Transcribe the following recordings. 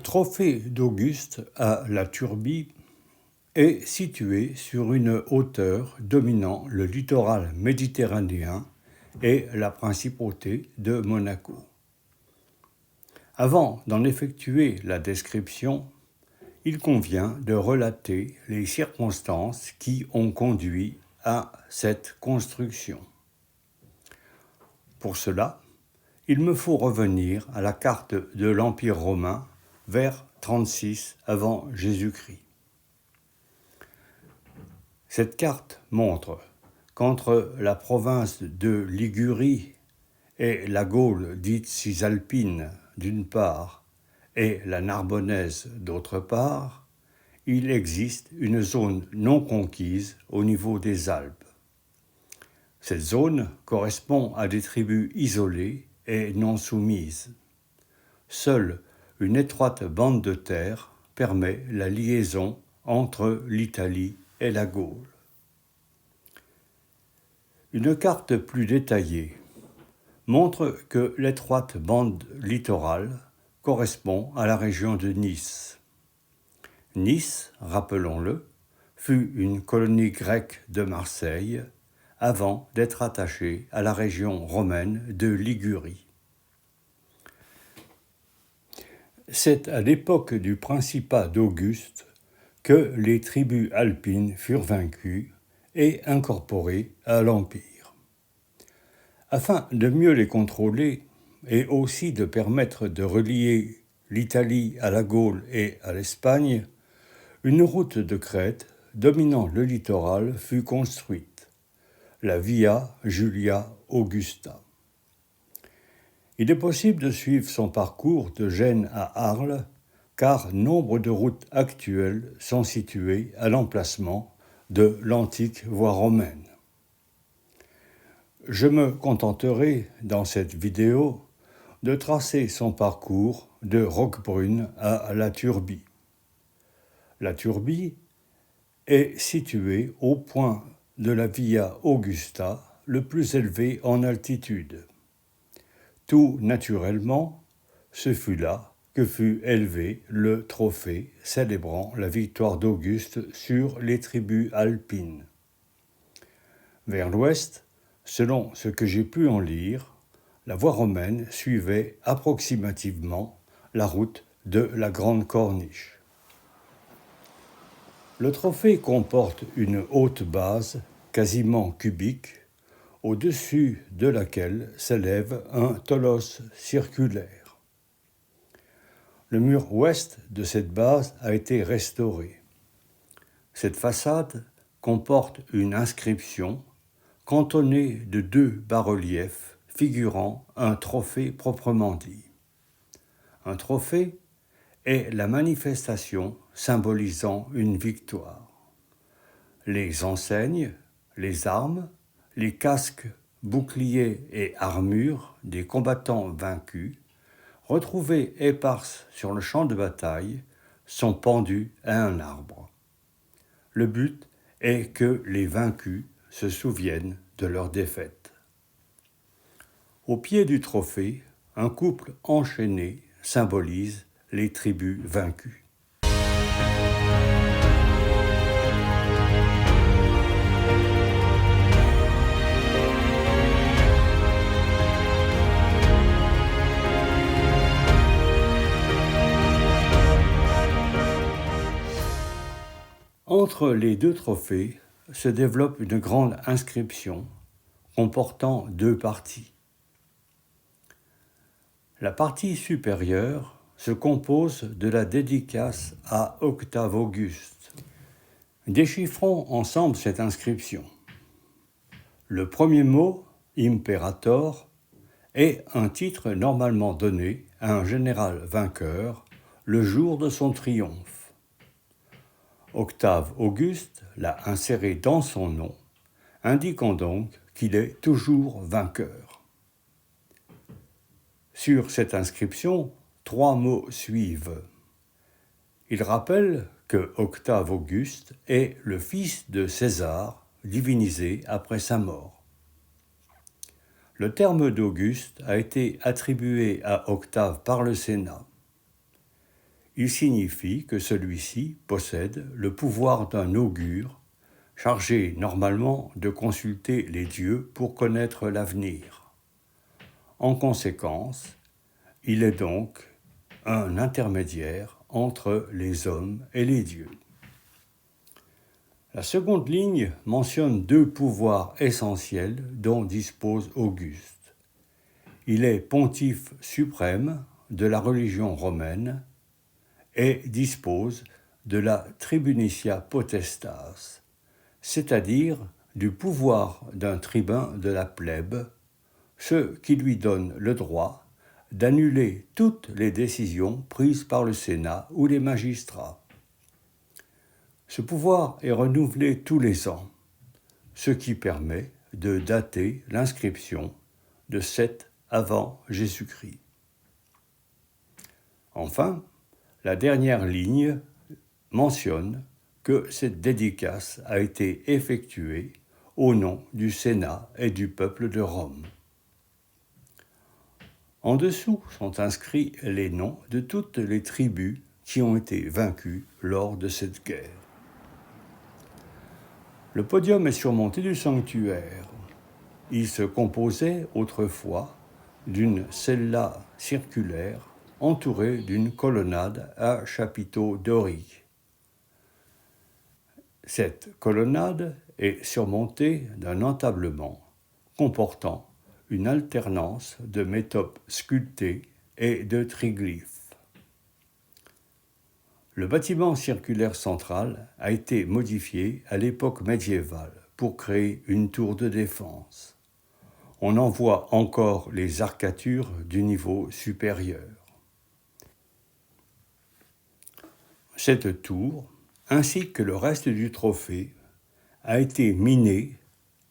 trophée d'Auguste à la Turbie est situé sur une hauteur dominant le littoral méditerranéen et la principauté de Monaco. Avant d'en effectuer la description, il convient de relater les circonstances qui ont conduit à cette construction. Pour cela, il me faut revenir à la carte de l'Empire romain vers 36 avant Jésus-Christ. Cette carte montre qu'entre la province de Ligurie et la Gaule dite cisalpine d'une part et la Narbonnaise d'autre part, il existe une zone non conquise au niveau des Alpes. Cette zone correspond à des tribus isolées et non soumises. Seule une étroite bande de terre permet la liaison entre l'Italie et la Gaule. Une carte plus détaillée montre que l'étroite bande littorale correspond à la région de Nice. Nice, rappelons-le, fut une colonie grecque de Marseille avant d'être attachée à la région romaine de Ligurie. C'est à l'époque du principat d'Auguste que les tribus alpines furent vaincues et incorporées à l'Empire. Afin de mieux les contrôler et aussi de permettre de relier l'Italie à la Gaule et à l'Espagne, une route de crête dominant le littoral fut construite, la Via Julia Augusta. Il est possible de suivre son parcours de Gênes à Arles, car nombre de routes actuelles sont situées à l'emplacement de l'antique voie romaine. Je me contenterai, dans cette vidéo, de tracer son parcours de Roquebrune à la Turbie. La Turbie est située au point de la Via Augusta, le plus élevé en altitude. Tout naturellement, ce fut là que fut élevé le trophée célébrant la victoire d'Auguste sur les tribus alpines. Vers l'ouest, selon ce que j'ai pu en lire, la voie romaine suivait approximativement la route de la Grande Corniche. Le trophée comporte une haute base, quasiment cubique, au-dessus de laquelle s'élève un tholos circulaire. Le mur ouest de cette base a été restauré. Cette façade comporte une inscription cantonnée de 2 bas-reliefs figurant un trophée proprement dit. Un trophée est la manifestation symbolisant une victoire. Les enseignes, les armes, les casques, boucliers et armures des combattants vaincus, retrouvés éparses sur le champ de bataille, sont pendus à un arbre. Le but est que les vaincus se souviennent de leur défaite. Au pied du trophée, un couple enchaîné symbolise les tribus vaincues. Entre les 2 trophées se développe une grande inscription comportant 2 parties. La partie supérieure se compose de la dédicace à Octave Auguste. Déchiffrons ensemble cette inscription. Le premier mot, imperator, est un titre normalement donné à un général vainqueur le jour de son triomphe. Octave Auguste l'a inséré dans son nom, indiquant donc qu'il est toujours vainqueur. Sur cette inscription, 3 mots suivent. Il rappelle que Octave Auguste est le fils de César, divinisé après sa mort. Le terme d'Auguste a été attribué à Octave par le Sénat. il signifie que celui-ci possède le pouvoir d'un augure, chargé normalement de consulter les dieux pour connaître l'avenir. En conséquence, il est donc un intermédiaire entre les hommes et les dieux. La seconde ligne mentionne deux pouvoirs essentiels dont dispose Auguste. Il est pontife suprême de la religion romaine et dispose de la tribunicia potestas, c'est-à-dire du pouvoir d'un tribun de la plèbe, ce qui lui donne le droit d'annuler toutes les décisions prises par le Sénat ou les magistrats. Ce pouvoir est renouvelé tous les ans, ce qui permet de dater l'inscription de 7 avant Jésus-Christ. Enfin, la dernière ligne mentionne que cette dédicace a été effectuée au nom du Sénat et du peuple de Rome. En dessous sont inscrits les noms de toutes les tribus qui ont été vaincues lors de cette guerre. Le podium est surmonté du sanctuaire. Il se composait autrefois d'une cella circulaire entourée d'une colonnade à chapiteaux doriques. Cette colonnade est surmontée d'un entablement comportant une alternance de métopes sculptés et de triglyphes. Le bâtiment circulaire central a été modifié à l'époque médiévale pour créer une tour de défense. On en voit encore les arcatures du niveau supérieur. Cette tour, ainsi que le reste du trophée, a été minée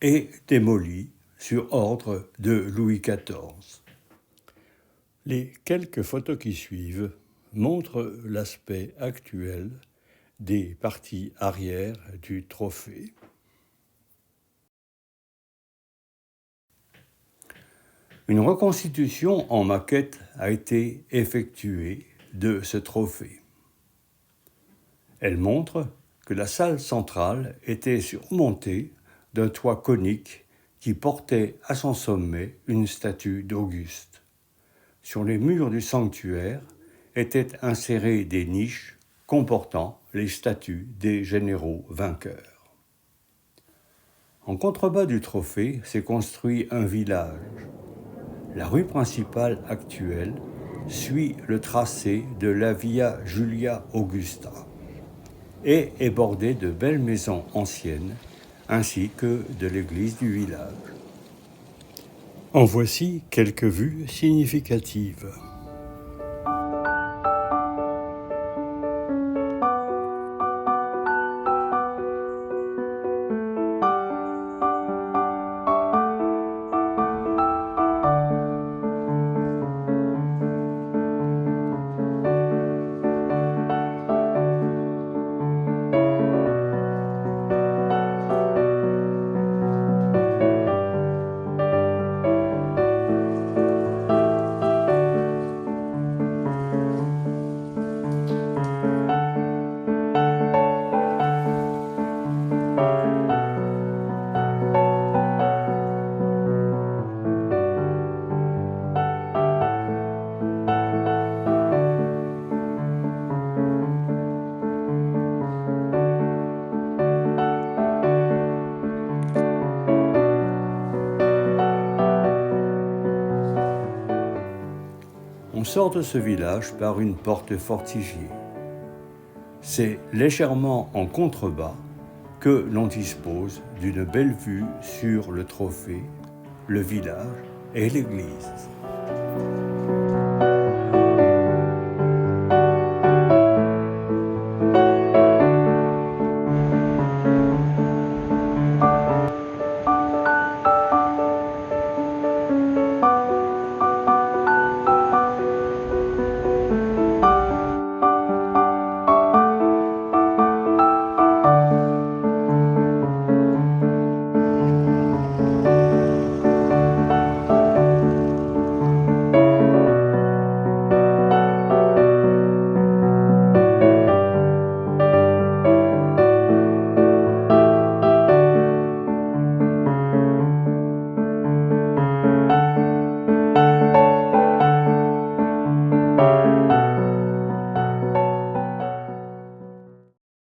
et démolie sur ordre de Louis XIV. Les quelques photos qui suivent montrent l'aspect actuel des parties arrière du trophée. Une reconstitution en maquette a été effectuée de ce trophée. Elle montre que la salle centrale était surmontée d'un toit conique qui portait à son sommet une statue d'Auguste. Sur les murs du sanctuaire étaient insérées des niches comportant les statues des généraux vainqueurs. En contrebas du trophée s'est construit un village. La rue principale actuelle suit le tracé de la Via Julia Augusta et est bordée de belles maisons anciennes ainsi que de l'église du village. En voici quelques vues significatives. On sort de ce village par une porte fortifiée. C'est légèrement en contrebas que l'on dispose d'une belle vue sur le trophée, le village et l'église.